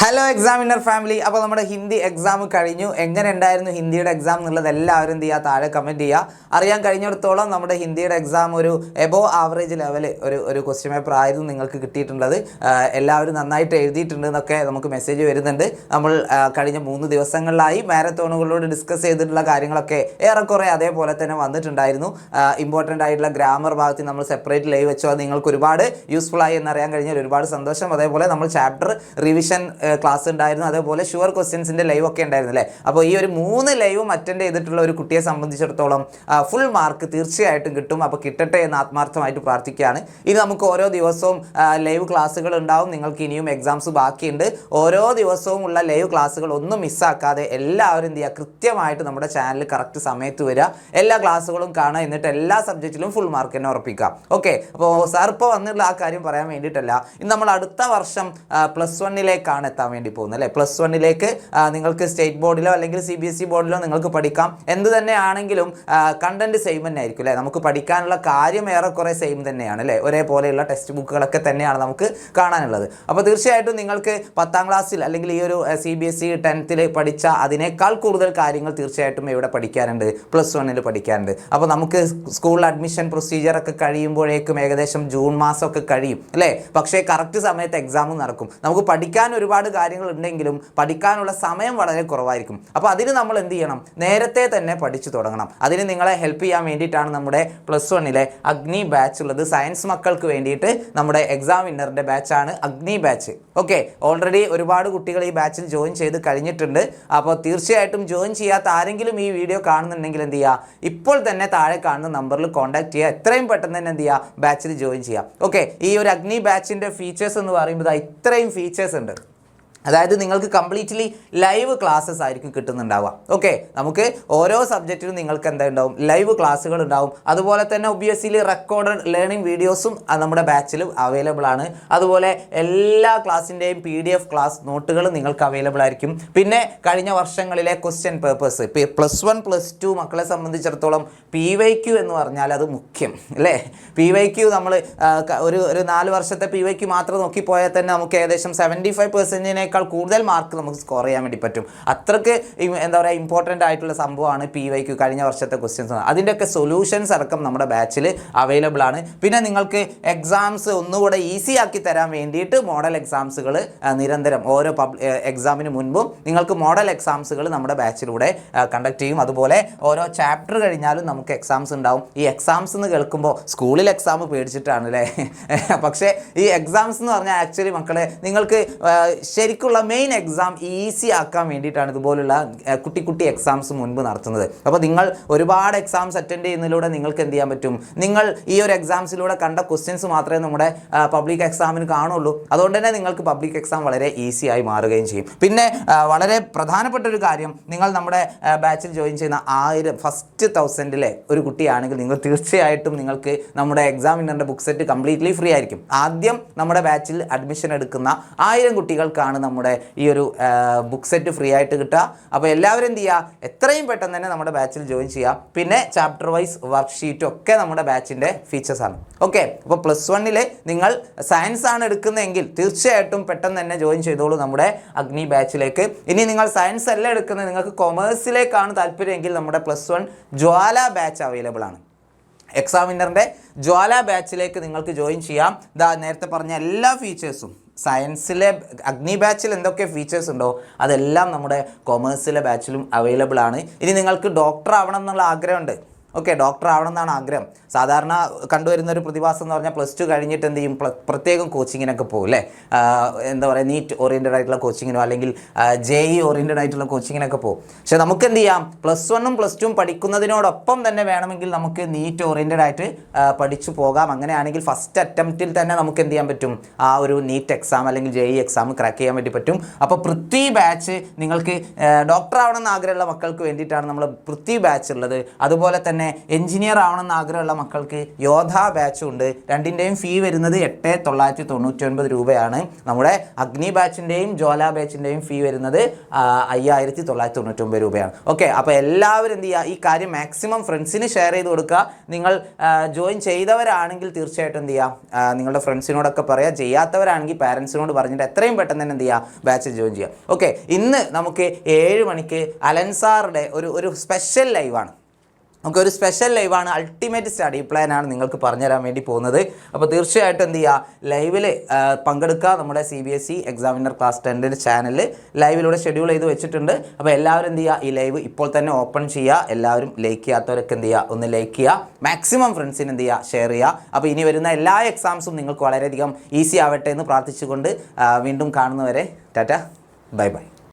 Hello examiner family. അപ്പോൾ നമ്മുടെ Hindi exam കഴിഞ്ഞു. എങ്ങനെ ഉണ്ടായിരുന്നു ഹിന്ദിയുടെ എക്സാം എന്നുള്ളത് എല്ലാവരും എന്ത് ചെയ്യുക, താഴെ കമൻറ്റ് ചെയ്യുക. അറിയാൻ കഴിഞ്ഞിടത്തോളം നമ്മുടെ ഹിന്ദിയുടെ എക്സാം ഒരു എബോവ് ആവറേജ് ലെവൽ ഒരു ക്വസ്റ്റ്യൻ പേപ്പർ ആയിരുന്നു നിങ്ങൾക്ക് കിട്ടിയിട്ടുള്ളത്. എല്ലാവരും നന്നായിട്ട് എഴുതിയിട്ടുണ്ട് എന്നൊക്കെ നമുക്ക് മെസ്സേജ് വരുന്നുണ്ട്. നമ്മൾ കഴിഞ്ഞ 3 ദിവസങ്ങളിലായി മാരത്തോണുകളോട് ഡിസ്കസ് ചെയ്തിട്ടുള്ള കാര്യങ്ങളൊക്കെ ഏറെക്കുറെ അതേപോലെ തന്നെ വന്നിട്ടുണ്ടായിരുന്നു. ഇമ്പോർട്ടൻ്റ് ആയിട്ടുള്ള ഗ്രാമർ ഭാഗത്ത് നമ്മൾ സെപ്പറേറ്റ് ലൈവ് വെച്ചോ, അത് നിങ്ങൾക്ക് ഒരുപാട് യൂസ്ഫുൾ ആയി എന്നറിയാൻ കഴിഞ്ഞാൽ ഒരുപാട് സന്തോഷം. അതേപോലെ നമ്മൾ ചാപ്റ്റർ റിവിഷൻ ക്ലാസ് ഉണ്ടായിരുന്നു, അതേപോലെ ഷുവർ ക്വസ്റ്റ്യൻസിൻ്റെ ലൈവ് ഒക്കെ ഉണ്ടായിരുന്നു അല്ലേ. അപ്പോൾ ഈ ഒരു 3 ലൈവും അറ്റൻഡ് ചെയ്തിട്ടുള്ള ഒരു കുട്ടിയെ സംബന്ധിച്ചിടത്തോളം ഫുൾ മാർക്ക് തീർച്ചയായിട്ടും കിട്ടും. അപ്പോൾ കിട്ടട്ടെ എന്ന് ആത്മാർത്ഥമായിട്ട് പ്രാർത്ഥിക്കുകയാണ്. ഇനി നമുക്ക് ഓരോ ദിവസവും ലൈവ് ക്ലാസ്സുകൾ ഉണ്ടാവും. നിങ്ങൾക്ക് ഇനിയും എക്സാംസ് ബാക്കിയുണ്ട്. ഓരോ ദിവസവും ഉള്ള ലൈവ് ക്ലാസ്സുകൾ ഒന്നും മിസ്സാക്കാതെ എല്ലാവരും എന്ത് ചെയ്യുക, കൃത്യമായിട്ട് നമ്മുടെ ചാനൽ കറക്റ്റ് സമയത്ത് വരിക, എല്ലാ ക്ലാസ്സുകളും കാണുക, എന്നിട്ട് എല്ലാ സബ്ജക്റ്റിലും ഫുൾ മാർക്ക് തന്നെ ഉറപ്പിക്കുക. ഓക്കെ. അപ്പോൾ സാർ ഇപ്പോൾ വന്നിട്ടുള്ള ആ കാര്യം പറയാൻ വേണ്ടിയിട്ടല്ല, ഇന്ന് നമ്മൾ അടുത്ത വർഷം +1 എത്താൻ വേണ്ടി പോകുന്നത് അല്ലേ. +1 നിങ്ങൾക്ക് സ്റ്റേറ്റ് ബോർഡിലോ അല്ലെങ്കിൽ CBSE ബോർഡിലോ നിങ്ങൾക്ക് പഠിക്കാം. എന്ത് തന്നെ ആണെങ്കിലും കണ്ടന്റ് സെയിം തന്നെ ആയിരിക്കും അല്ലേ. നമുക്ക് പഠിക്കാനുള്ള കാര്യം ഏറെക്കുറെ സെയിം തന്നെയാണ് അല്ലേ. ഒരേപോലെയുള്ള ടെക്സ്റ്റ് ബുക്കുകളൊക്കെ തന്നെയാണ് നമുക്ക് കാണാനുള്ളത്. അപ്പോൾ തീർച്ചയായിട്ടും നിങ്ങൾക്ക് 10ാം ക്ലാസ്സിൽ അല്ലെങ്കിൽ ഈ ഒരു CBSE 10th പഠിച്ച അതിനേക്കാൾ കൂടുതൽ കാര്യങ്ങൾ തീർച്ചയായിട്ടും ഇവിടെ പഠിക്കാനുണ്ട്, +1 പഠിക്കാനുണ്ട്. അപ്പോൾ നമുക്ക് സ്കൂൾ അഡ്മിഷൻ പ്രൊസീജിയറൊക്കെ കഴിയുമ്പോഴേക്കും ഏകദേശം ജൂൺ മാസമൊക്കെ കഴിയും അല്ലേ. പക്ഷേ കറക്റ്റ് സമയത്ത് എക്സാമും നടക്കും. നമുക്ക് പഠിക്കാൻ ഒരുപാട് കാര്യങ്ങൾ ഉണ്ടെങ്കിലും പഠിക്കാനുള്ള സമയം വളരെ കുറവായിരിക്കും. അപ്പോൾ അതിന് നമ്മൾ എന്ത് ചെയ്യണം, നേരത്തെ തന്നെ പഠിച്ചു തുടങ്ങണം. അതിന് നിങ്ങളെ ഹെൽപ്പ് ചെയ്യാൻ വേണ്ടിയിട്ടാണ് നമ്മുടെ +1 അഗ്നി ബാച്ച് ഉള്ളത്. സയൻസ് മക്കൾക്ക് വേണ്ടിയിട്ട് നമ്മുടെ എക്സാം വിന്നറിൻ്റെ ബാച്ചാണ് അഗ്നി ബാച്ച്. ഓക്കെ. ഓൾറെഡി ഒരുപാട് കുട്ടികൾ ഈ ബാച്ചിൽ ജോയിൻ ചെയ്ത് കഴിഞ്ഞിട്ടുണ്ട്. അപ്പോൾ തീർച്ചയായിട്ടും ജോയിൻ ചെയ്യാത്ത ആരെങ്കിലും ഈ വീഡിയോ കാണുന്നുണ്ടെങ്കിൽ എന്ത് ചെയ്യുക, ഇപ്പോൾ തന്നെ താഴെ കാണുന്ന നമ്പറിൽ കോൺടാക്ട് ചെയ്യുക. എത്രയും പെട്ടെന്ന് തന്നെ എന്ത് ചെയ്യുക, ബാച്ചിൽ ജോയിൻ ചെയ്യുക. ഓക്കെ. ഈ ഒരു അഗ്നി ബാച്ചിൻ്റെ ഫീച്ചേഴ്സ് എന്ന് പറയുമ്പോൾ ഇത്രയും ഫീച്ചേഴ്സ് ഉണ്ട്. അതായത് നിങ്ങൾക്ക് കംപ്ലീറ്റ്ലി ലൈവ് ക്ലാസ്സസ് ആയിരിക്കും കിട്ടുന്നുണ്ടാവുക. ഓക്കെ. നമുക്ക് ഓരോ സബ്ജക്റ്റിലും നിങ്ങൾക്ക് എന്തായിട്ടുണ്ടാവും, ലൈവ് ക്ലാസ്സുകൾ ഉണ്ടാവും. അതുപോലെ തന്നെ ഒബിയസ്ലി റെക്കോർഡഡ് ലേണിംഗ് വീഡിയോസും നമ്മുടെ ബാച്ചിൽ അവൈലബിൾ ആണ്. അതുപോലെ എല്ലാ ക്ലാസ്സിൻ്റെയും PDF ക്ലാസ് നോട്ടുകൾ നിങ്ങൾക്ക് അവൈലബിൾ ആയിരിക്കും. പിന്നെ കഴിഞ്ഞ വർഷങ്ങളിലെ ക്വസ്റ്റ്യൻ പേപ്പേഴ്സ് +1 +2 മക്കളെ സംബന്ധിച്ചിടത്തോളം PYQ എന്ന് പറഞ്ഞാൽ അത് മുഖ്യം അല്ലേ. PYQ നമ്മൾ ഒരു 4 വർഷത്തെ PYQ മാത്രം നോക്കിപ്പോയാൽ തന്നെ നമുക്ക് ഏകദേശം 75% കൂടുതൽ മാർക്ക് നമുക്ക് സ്കോർ ചെയ്യാൻ വേണ്ടി പറ്റും. അത്രയ്ക്ക് എന്താ പറയുക, ഇമ്പോർട്ടൻ്റ് ആയിട്ടുള്ള സംഭവമാണ് PYQ, കഴിഞ്ഞ വർഷത്തെ ക്വസ്റ്റ്യൻസ്. അതിൻ്റെയൊക്കെ സൊല്യൂഷൻസ് അടക്കം നമ്മുടെ ബാച്ചിൽ അവൈലബിൾ ആണ്. പിന്നെ നിങ്ങൾക്ക് എക്സാംസ് ഒന്നുകൂടെ ഈസി ആക്കി തരാൻ വേണ്ടിയിട്ട് മോഡൽ എക്സാംസുകൾ നിരന്തരം ഓരോ എക്സാമിന് മുൻപും നിങ്ങൾക്ക് മോഡൽ എക്സാംസുകൾ നമ്മുടെ ബാച്ചിലൂടെ കണ്ടക്ട് ചെയ്യും. അതുപോലെ ഓരോ ചാപ്റ്റർ കഴിഞ്ഞാലും നമുക്ക് എക്സാംസ് ഉണ്ടാവും. ഈ എക്സാംസ് എന്ന് കേൾക്കുമ്പോൾ സ്കൂളിൽ എക്സാം പേടിച്ചിട്ടാണ് അല്ലേ. പക്ഷേ ഈ എക്സാംസ് എന്ന് പറഞ്ഞാൽ ആക്ച്വലി മക്കളെ നിങ്ങൾക്ക് ശരിക്കും മെയിൻ എക്സാം ഈസി ആക്കാൻ വേണ്ടിയിട്ടാണ് ഇതുപോലുള്ള കുട്ടി എക്സാംസ് മുൻപ് നടത്തുന്നത്. അപ്പോൾ നിങ്ങൾ ഒരുപാട് എക്സാംസ് അറ്റൻഡ് ചെയ്യുന്നതിലൂടെ നിങ്ങൾക്ക് എന്ത് ചെയ്യാൻ പറ്റും, നിങ്ങൾ ഈ ഒരു എക്സാംസിലൂടെ കണ്ട ക്വസ്റ്റ്യൻസ് മാത്രമേ നമ്മുടെ പബ്ലിക് എക്സാമിന് കാണുള്ളൂ. അതുകൊണ്ട് തന്നെ നിങ്ങൾക്ക് പബ്ലിക് എക്സാം വളരെ ഈസി ആയി മാറുകയും ചെയ്യും. പിന്നെ വളരെ പ്രധാനപ്പെട്ട ഒരു കാര്യം, നിങ്ങൾ നമ്മുടെ ബാച്ചിൽ ജോയിൻ ചെയ്യുന്ന 1000 ഫസ്റ്റ് 1000 ഒരു കുട്ടിയാണെങ്കിൽ നിങ്ങൾ തീർച്ചയായിട്ടും നിങ്ങൾക്ക് നമ്മുടെ എക്സാം വിന്നറിൻ്റെ ബുക്ക് സെറ്റ് കംപ്ലീറ്റ്ലി ഫ്രീ ആയിരിക്കും. ആദ്യം നമ്മുടെ ബാച്ചിൽ അഡ്മിഷൻ എടുക്കുന്ന 1000 കുട്ടികൾക്കാണ് നമ്മുടെ ഈ ഒരു ബുക്ക് സെറ്റ് ഫ്രീ ആയിട്ട് കിട്ടുക. അപ്പോൾ എല്ലാവരും എന്ത് ചെയ്യുക, എത്രയും പെട്ടെന്ന് തന്നെ നമ്മുടെ ബാച്ചിൽ ജോയിൻ ചെയ്യുക. പിന്നെ ചാപ്റ്റർ വൈസ് വർക്ക്ഷീറ്റും ഒക്കെ നമ്മുടെ ബാച്ചിൻ്റെ ഫീച്ചേഴ്സാണ്. ഓക്കെ. അപ്പോൾ +1 നിങ്ങൾ സയൻസ് ആണ് എടുക്കുന്നതെങ്കിൽ തീർച്ചയായിട്ടും പെട്ടെന്ന് തന്നെ ജോയിൻ ചെയ്തോളൂ നമ്മുടെ അഗ്നി ബാച്ചിലേക്ക്. ഇനി നിങ്ങൾ സയൻസ് അല്ല എടുക്കുന്നത്, നിങ്ങൾക്ക് കൊമേഴ്സിലേക്കാണ് താല്പര്യമെങ്കിൽ നമ്മുടെ +1 ജ്വാല ബാച്ച് അവൈലബിൾ ആണ്. എക്സാം വിന്നറിൻ്റെ ജ്വാല ബാച്ചിലേക്ക് നിങ്ങൾക്ക് ജോയിൻ ചെയ്യാം. നേരത്തെ പറഞ്ഞ എല്ലാ ഫീച്ചേഴ്സും സയൻസിലെ അഗ്നി ബാച്ചിൽ എന്തൊക്കെ ഫീച്ചേഴ്സ് ഉണ്ടോ അതെല്ലാം നമ്മുടെ കൊമേഴ്സിലെ ബാച്ചിലും അവൈലബിൾ ആണ്. ഇനി നിങ്ങൾക്ക് ഡോക്ടർ ആവണം എന്നുള്ള ആഗ്രഹമുണ്ട്. ഓക്കെ. ഡോക്ടർ ആവണം എന്നാണ് ആഗ്രഹം. സാധാരണ കണ്ടുവരുന്ന ഒരു പ്രതിഭാസം എന്ന് പറഞ്ഞാൽ +2 കഴിഞ്ഞിട്ട് എന്ത് ചെയ്യും, പ്രത്യേകം കോച്ചിങ്ങിനൊക്കെ പോകും അല്ലേ. എന്താ പറയുക, നീറ്റ് ഓറിയൻറ്റഡ് ആയിട്ടുള്ള കോച്ചിങ്ങിനോ അല്ലെങ്കിൽ JEE ഓറിയൻറ്റഡ് ആയിട്ടുള്ള കോച്ചിങ്ങിനൊക്കെ പോകും. പക്ഷേ നമുക്ക് എന്ത് ചെയ്യാം, +1ഉം +2ഉം പഠിക്കുന്നതിനോടൊപ്പം തന്നെ വേണമെങ്കിൽ നമുക്ക് നീറ്റ് ഓറിയൻറ്റഡ് ആയിട്ട് പഠിച്ചു പോകാം. അങ്ങനെയാണെങ്കിൽ ഫസ്റ്റ് അറ്റംപ്റ്റിൽ തന്നെ നമുക്ക് എന്ത് ചെയ്യാൻ പറ്റും, ആ ഒരു നീറ്റ് എക്സാം അല്ലെങ്കിൽ JEE എക്സാം ക്രാക്ക് ചെയ്യാൻ വേണ്ടി പറ്റും. അപ്പോൾ പൃഥ്വി ബാച്ച് നിങ്ങൾക്ക് ഡോക്ടർ ആവണമെന്ന് ആഗ്രഹമുള്ള മക്കൾക്ക് വേണ്ടിയിട്ടാണ് നമ്മൾ പൃഥ്വി ബാച്ച് ഉള്ളത്. അതുപോലെ തന്നെ തന്നെ എഞ്ചിനീയർ ആവണമെന്ന് ആഗ്രഹമുള്ള മക്കൾക്ക് യോധ ബാച്ചും ഉണ്ട്. രണ്ടിൻ്റെയും ഫീ വരുന്നത് 8,999 രൂപയാണ്. നമ്മുടെ അഗ്നി ബാച്ചിൻ്റെയും ജ്വാല ബാച്ചിൻ്റെയും ഫീ വരുന്നത് 5,999 രൂപയാണ്. ഓക്കെ, അപ്പോൾ എല്ലാവരും എന്ത് ചെയ്യുക, ഈ കാര്യം മാക്സിമം ഫ്രണ്ട്സിന് ഷെയർ ചെയ്ത് കൊടുക്കുക. നിങ്ങൾ ജോയിൻ ചെയ്തവരാണെങ്കിൽ തീർച്ചയായിട്ടും എന്ത് ചെയ്യുക, നിങ്ങളുടെ ഫ്രണ്ട്സിനോടൊക്കെ പറയുക. ചെയ്യാത്തവരാണെങ്കിൽ പാരൻസിനോട് പറഞ്ഞിട്ട് എത്രയും പെട്ടെന്ന് തന്നെ എന്ത് ചെയ്യുക, ബാച്ചിൽ ജോയിൻ ചെയ്യുക. ഓക്കെ, ഇന്ന് നമുക്ക് 7 മണിക്ക് അലൻസാറുടെ ഒരു സ്പെഷ്യൽ ലൈവാണ്. നമുക്ക് ഒരു സ്പെഷ്യൽ ലൈവാണ്, അൾട്ടിമേറ്റ് സ്റ്റഡി പ്ലാൻ ആണ് നിങ്ങൾക്ക് പറഞ്ഞുതരാൻ വേണ്ടി പോകുന്നത്. അപ്പോൾ തീർച്ചയായിട്ടും എന്ത് ചെയ്യുക, ലൈവിൽ പങ്കെടുക്കുക. നമ്മുടെ CBSE എക്സാമിനർ ക്ലാസ് 10 ചാനലിൽ ലൈവിലൂടെ ഷെഡ്യൂൾ ചെയ്ത് വെച്ചിട്ടുണ്ട്. അപ്പോൾ എല്ലാവരും എന്ത് ചെയ്യുക, ഈ ലൈവ് ഇപ്പോൾ തന്നെ ഓപ്പൺ ചെയ്യുക. എല്ലാവരും ലൈക്ക് ചെയ്യാത്തവരൊക്കെ എന്ത് ചെയ്യുക, ഒന്ന് ലൈക്ക് ചെയ്യുക. മാക്സിമം ഫ്രണ്ട്സിന് എന്ത് ചെയ്യുക, ഷെയർ ചെയ്യുക. അപ്പോൾ ഇനി വരുന്ന എല്ലാ എക്സാംസും നിങ്ങൾക്ക് വളരെയധികം ഈസി ആവട്ടെ എന്ന് പ്രാർത്ഥിച്ചുകൊണ്ട് വീണ്ടും കാണുന്നവരെ ടാറ്റ, ബൈ ബൈ.